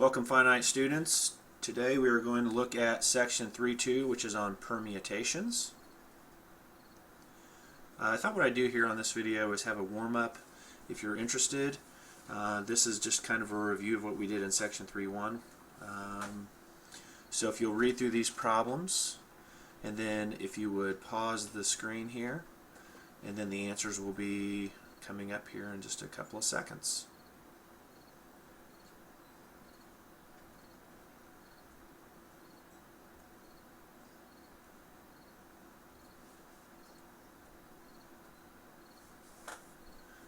Welcome finite students. Today we are going to look at section 3.2, which is on permutations. I thought what I'd do here on this video is have a warm-up if you're interested. This is just kind of a review of what we did in section 3.1. So if you'll read through these problems, and then if you would pause the screen here, and then the answers will be coming up here in just a couple of seconds.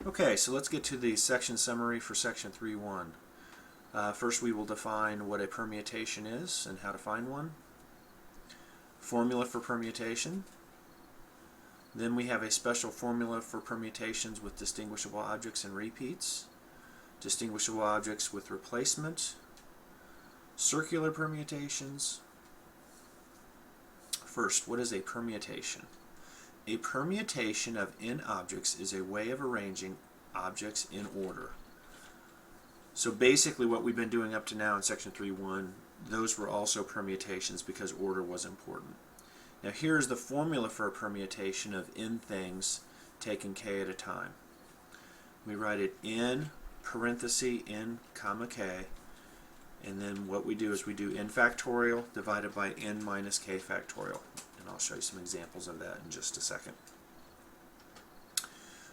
Okay, so let's get to the section summary for section 3.1. First we will define what a permutation is and how to find one. Formula for permutation. Then we have a special formula for permutations with distinguishable objects and repeats. Distinguishable objects with replacement. Circular permutations. First, what is a permutation? A permutation of n objects is a way of arranging objects in order. So basically what we've been doing up to now in section 3.1, those were also permutations because order was important. Now here's the formula for a permutation of n things taken k at a time. We write it n parenthesis n comma k, and then what we do is we do n factorial divided by n minus k factorial. And I'll show you some examples of that in just a second.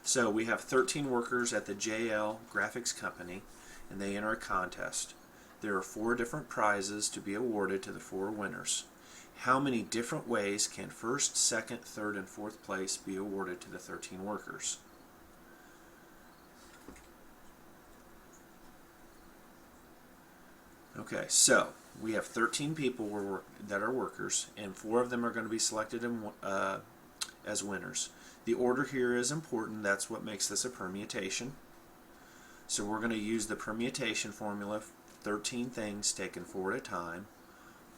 So we have 13 workers at the JL Graphics Company, and they enter a contest. There are 4 different prizes to be awarded to the 4 winners. How many different ways can first, second, third, and fourth place be awarded to the 13 workers? Okay, so we have 13 people that are workers, and 4 of them are going to be selected as winners. The order here is important. That's what makes this a permutation. So we're going to use the permutation formula, 13 things taken 4 at a time,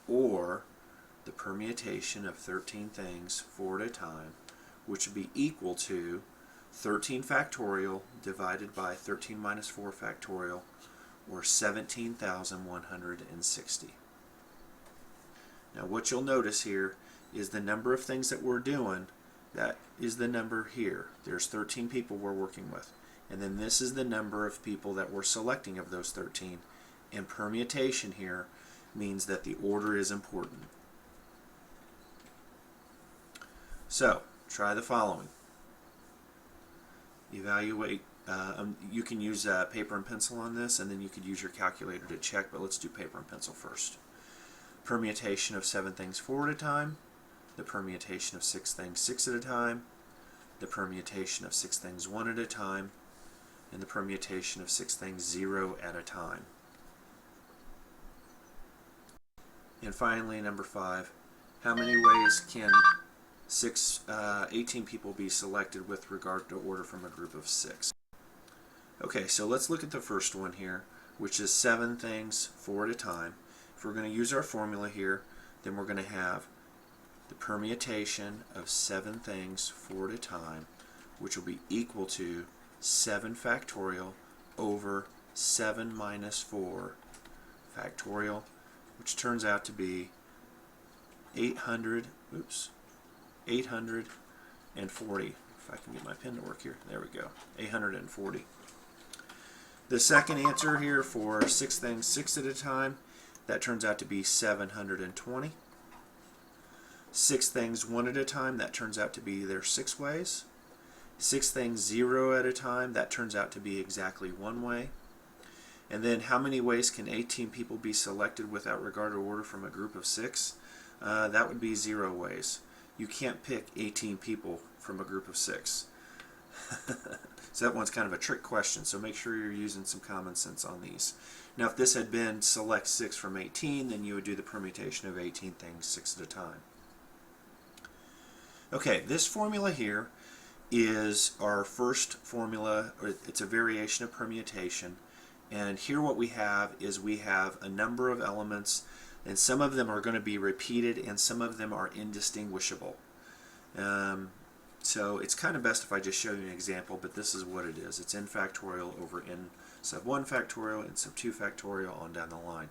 or the permutation of 13 things 4 at a time, which would be equal to 13 factorial divided by 13 minus 4 factorial, or 17,160. Now what you'll notice here is the number of things that we're doing, that is the number here. There's 13 people we're working with. And then this is the number of people that we're selecting of those 13. And permutation here means that the order is important. So, try the following. Evaluate. You can use paper and pencil on this, and then you could use your calculator to check, but let's do paper and pencil first. Permutation of 7 things 4 at a time, the permutation of 6 things 6 at a time, the permutation of 6 things 1 at a time, and the permutation of 6 things 0 at a time. And finally, number 5, how many ways can 18 people be selected with regard to order from a group of 6? Okay, so let's look at the first one here, which is 7 things 4 at a time. If we're going to use our formula here, then we're going to have the permutation of 7 things 4 at a time, which will be equal to 7 factorial over 7 minus 4 factorial, which turns out to be 840. If I can get my pen to work here. There we go. 840. The second answer here for 6 things 6 at a time, that turns out to be 720. 6 things 1 at a time, that turns out to be their 6 ways. 6 things 0 at a time, that turns out to be exactly 1 way. And then how many ways can 18 people be selected without regard to order from a group of 6? That would be 0 ways. You can't pick 18 people from a group of 6. So that one's kind of a trick question, so make sure you're using some common sense on these. Now if this had been select 6 from 18, then you would do the permutation of 18 things 6 at a time. Okay, this formula here is our first formula. It's a variation of permutation, and here what we have is we have a number of elements, and some of them are going to be repeated and some of them are indistinguishable. So it's kind of best if I just show you an example, but this is what it is. It's n factorial over n sub 1 factorial, and sub 2 factorial on down the line.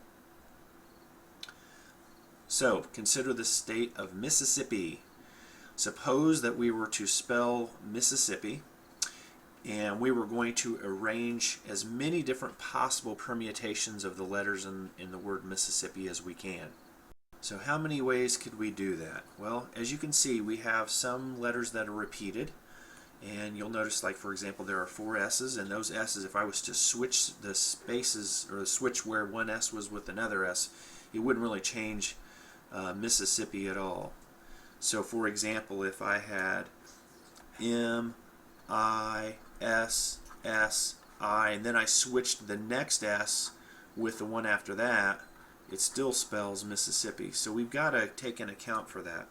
So consider the state of Mississippi. Suppose that we were to spell Mississippi, and we were going to arrange as many different possible permutations of the letters in the word Mississippi as we can. So how many ways could we do that? Well, as you can see, we have some letters that are repeated, and you'll notice, like for example, there are 4 S's, and those S's, if I was to switch the spaces, or switch where one S was with another S, it wouldn't really change Mississippi at all. So for example, if I had M, I, S, S, I, and then I switched the next S with the one after that, it still spells Mississippi. So we've got to take an account for that.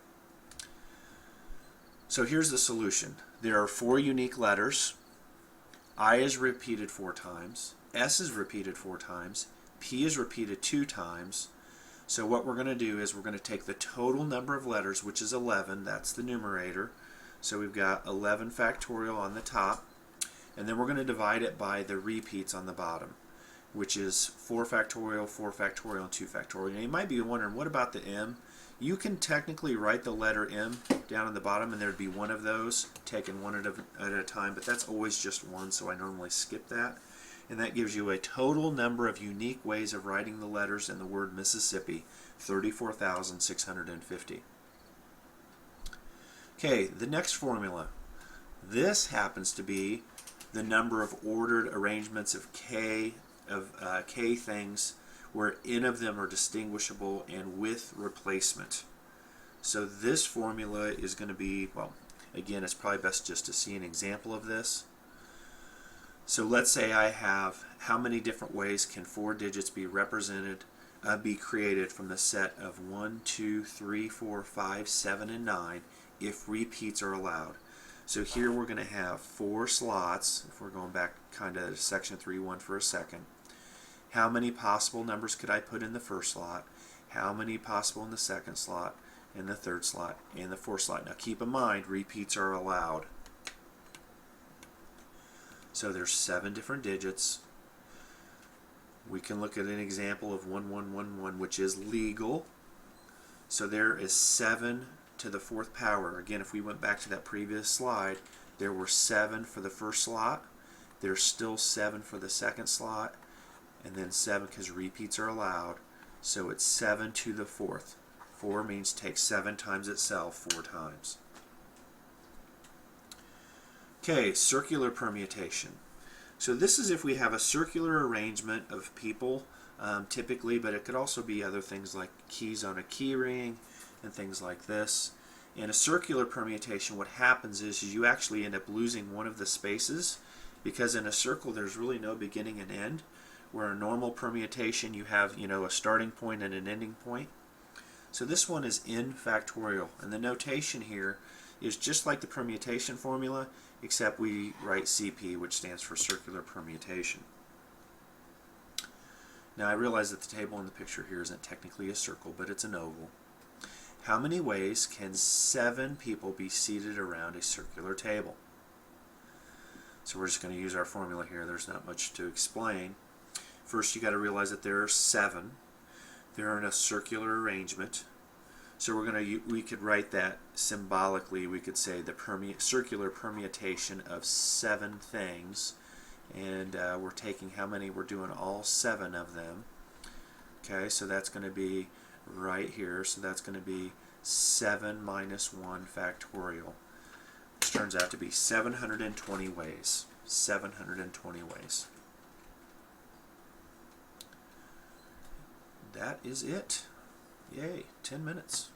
So here's the solution. There are 4 unique letters. I is repeated 4 times. S is repeated 4 times. P is repeated 2 times. So what we're going to do is we're going to take the total number of letters, which is 11. That's the numerator. So we've got 11 factorial on the top. And then we're going to divide it by the repeats on the bottom, which is 4 factorial, 4 factorial, and 2 factorial. Now you might be wondering, what about the M? You can technically write the letter M down on the bottom, and there'd be one of those taken one at a time, but that's always just one, so I normally skip that. And that gives you a total number of unique ways of writing the letters in the word Mississippi, 34,650. Okay, the next formula. This happens to be the number of ordered arrangements of K things where n of them are distinguishable and with replacement. So this formula is going to be, well, again, it's probably best just to see an example of this. So let's say I have, how many different ways can 4 digits be represented, be created from the set of 1, 2, 3, 4, 5, 7, and 9 if repeats are allowed. So here we're going to have 4 slots, if we're going back kind of to section 3.1 for a second. How many possible numbers could I put in the first slot? How many possible in the second slot, in the third slot, and the fourth slot? Now keep in mind, repeats are allowed. So there's 7 different digits. We can look at an example of 1111, which is legal. So there is 7 to the 4th power. Again, if we went back to that previous slide, there were 7 for the first slot. There's still 7 for the second slot, and then 7 because repeats are allowed. So it's 7 to the 4th. 4 means take 7 times itself 4 times. Okay, circular permutation. So this is if we have a circular arrangement of people, typically, but it could also be other things like keys on a key ring and things like this. In a circular permutation, what happens is you actually end up losing one of the spaces, because in a circle there's really no beginning and end, where a normal permutation you have, a starting point and an ending point. So this one is n factorial, and the notation here is just like the permutation formula, except we write CP, which stands for circular permutation. Now I realize that the table in the picture here isn't technically a circle, but it's an oval. How many ways can 7 people be seated around a circular table? So we're just going to use our formula here. There's not much to explain. First, you got to realize that there are 7. They're in a circular arrangement. So we could write that symbolically. We could say the circular permutation of 7 things, and we're taking how many? We're doing all 7 of them. Okay, so that's going to be right here. So that's going to be 7 minus 1 factorial, which turns out to be 720 ways. 720 ways. That is it. Yay, 10 minutes.